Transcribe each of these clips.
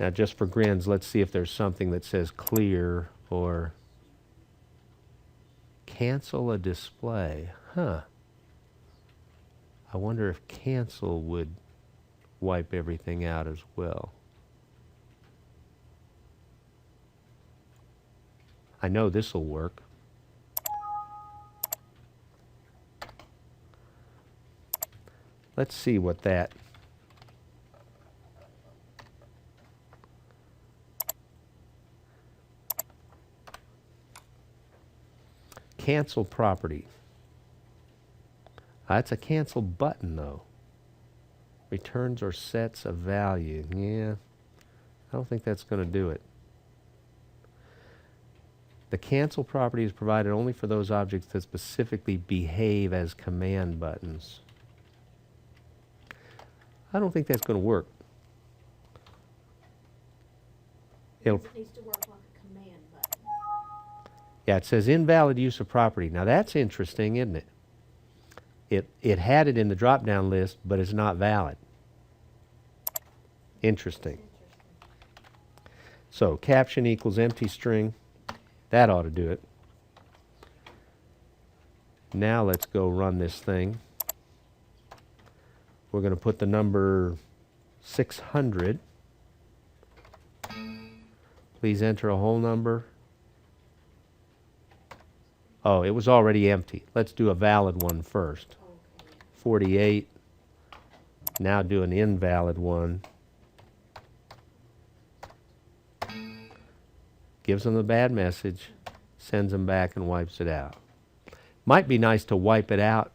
Now just for grins, let's see if there's something that says clear or cancel a display. Huh. I wonder if cancel would wipe everything out as well. I know this will work. Let's see what that. Cancel property. That's a cancel button though. Returns or sets a value. Yeah, I don't think that's going to do it. The cancel property is provided only for those objects that specifically behave as command buttons. I don't think that's going to work. It needs to work like a command button. Yeah, it says invalid use of property. Now that's interesting, isn't it? It had it in the drop-down list, but it's not valid. Interesting. So caption equals empty string. That ought to do it. Now let's go run this thing. We're going to put the number 600. Please enter a whole number. Oh, it was already empty. Let's do a valid one first. 48. Now do an invalid one. Gives them the bad message, sends them back and wipes it out. Might be nice to wipe it out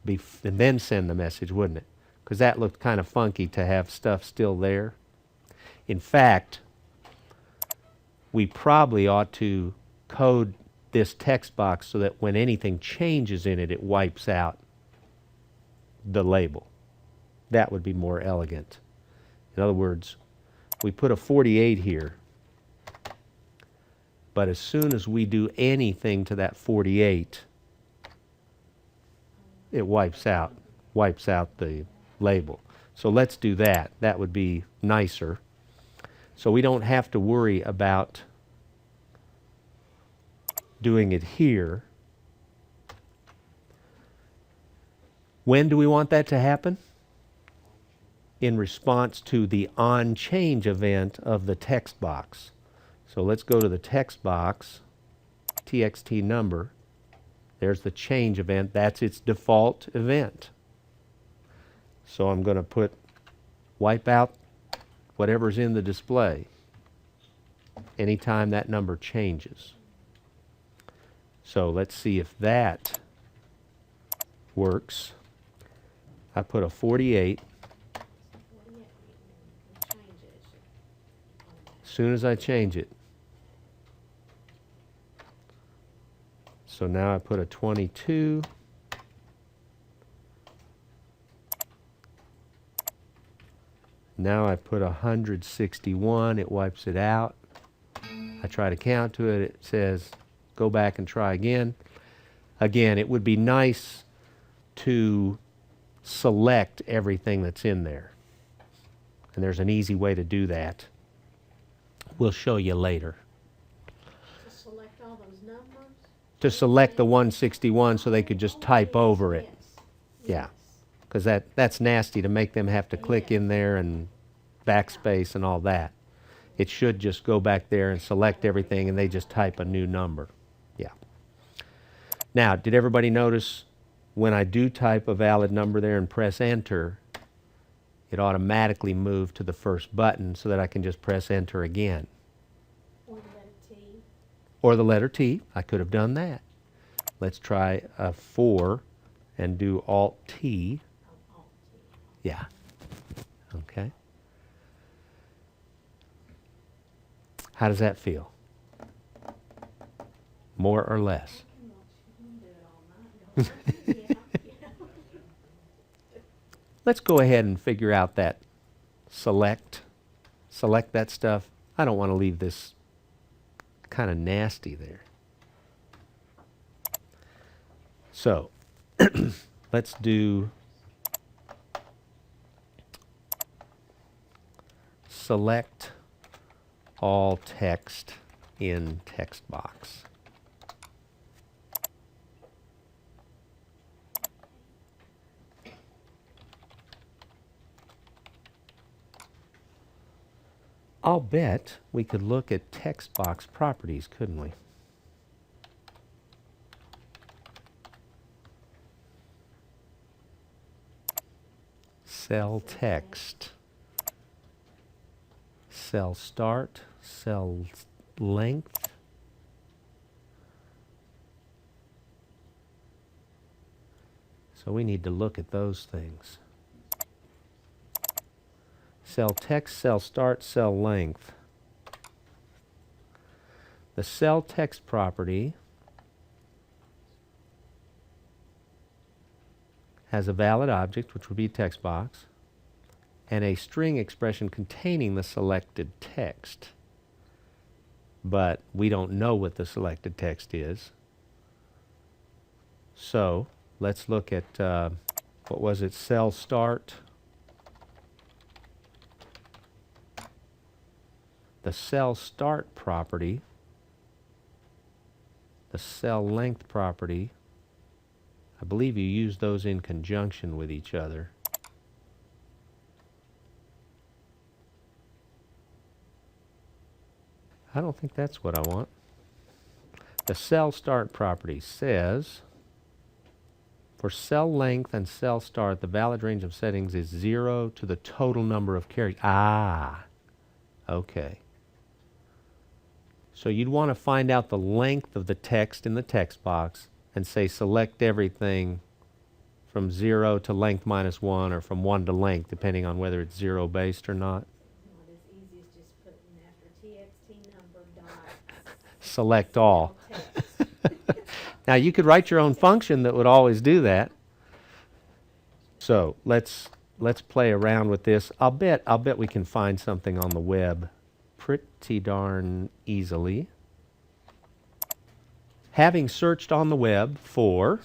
and then send the message, wouldn't it? Because that looked kind of funky to have stuff still there. In fact, we probably ought to code this text box so that when anything changes in it, it wipes out the label. That would be more elegant. In other words, we put a 48 here, but as soon as we do anything to that 48, it wipes out the label. So let's do that. That would be nicer. So we don't have to worry about doing it here. When do we want that to happen? In response to the onChange event of the text box. So let's go to the text box, txt number. There's the change event. That's its default event. So I'm going to put wipe out whatever's in the display anytime that number changes. So let's see if that works. I put a 48. As soon as I change it. So now I put a 22. Now I put 161. It wipes it out. I try to count to it. It says go back and try again. Again, it would be nice to select everything that's in there. And there's an easy way to do that. We'll show you later. To select all those numbers? To select the 161 so they could just type over it. Yeah, because that's nasty to make them have to click in there and backspace and all that. It should just go back there and select everything and they just type a new number. Yeah. Now, did everybody notice when I do type a valid number there and press enter, it automatically moved to the first button so that I can just press enter again. Or the letter T. Or the letter T. I could have done that. Let's try a 4 and do Alt-T. Oh, Alt-T. Yeah. Okay. How does that feel? More or less? Let's go ahead and figure out that select that stuff. I don't want to leave this kind of nasty there. So let's do select all text in text box. I'll bet we could look at text box properties, couldn't we? Cell text, cell start, cell length. So we need to look at those things. Cell text, cell start, cell length. The cell text property has a valid object, which would be a text box, and a string expression containing the selected text. But we don't know what the selected text is. So let's look at, what was it, cell start. The cell start property, the cell length property, I believe you use those in conjunction with each other. I don't think that's what I want. The cell start property says, for cell length and cell start, the valid range of settings is 0 to the total number of characters. Ah, okay. So you'd want to find out the length of the text in the text box and say select everything from 0 to length minus 1 or from 1 to length, depending on whether it's 0 based or not. Not as easy as just putting after TXT number dot. Select all. Text. Now you could write your own function that would always do that. So let's play around with this. I'll bet we can find something on the web pretty darn easily. Having searched on the web for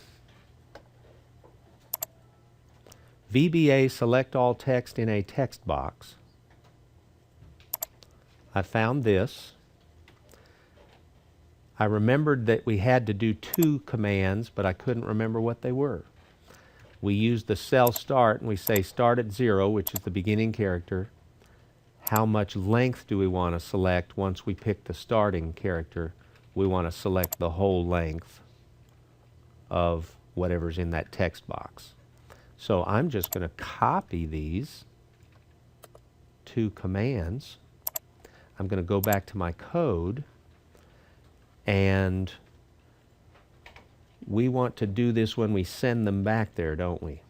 VBA select all text in a text box, I found this. I remembered that we had to do 2 commands, but I couldn't remember what they were. We use the cell start and we say start at 0, which is the beginning character. How much length do we want to select once we pick the starting character? We want to select the whole length of whatever's in that text box. So I'm just going to copy these 2 commands. I'm going to go back to my code, and we want to do this when we send them back there, don't we?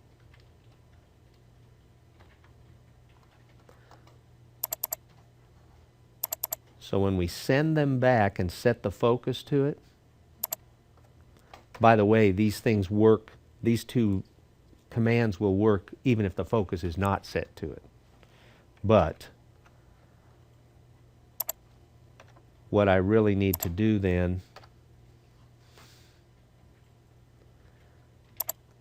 So when we send them back and set the focus to it, by the way, these things work, these 2 commands will work even if the focus is not set to it. But what I really need to do then,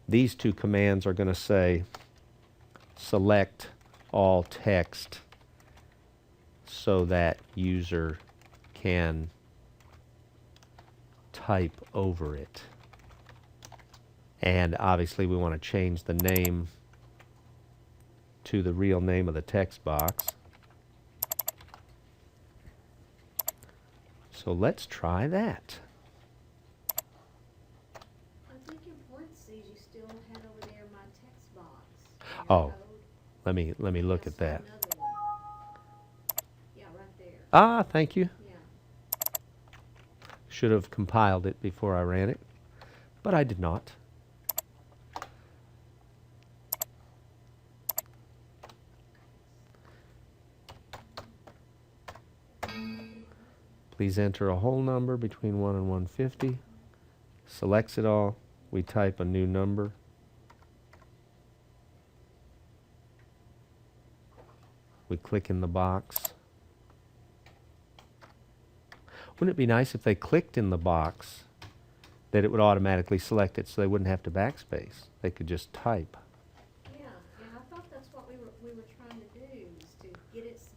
these 2 commands are going to say select all text so that user can type over it. And obviously we want to change the name to the real name of the text box. So let's try that. I think in parentheses you still had over there my text box. in your Oh, code. let me look I at saw that. another one. Yeah, right there. Ah, thank you. Yeah. Should have compiled it before I ran it, but I did not. Please enter a whole number between 1 and 150. Selects it all. We type a new number. We click in the box. Wouldn't it be nice if they clicked in the box that it would automatically select it so they wouldn't have to backspace? They could just type. Yeah, I thought that's what we were trying to do, is to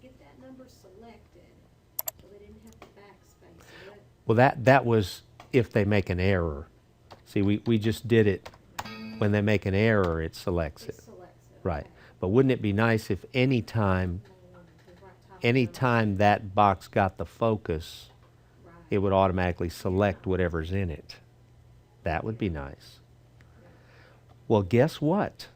get that selected, so they didn't have to backspace it. Well, that was if they make an error. See, we just did it when they make an error, it selects It it. selects it. Right. Okay. But wouldn't it be nice if any time that box got the focus, Right. it would automatically select whatever's in it? That would be nice. Well, guess what?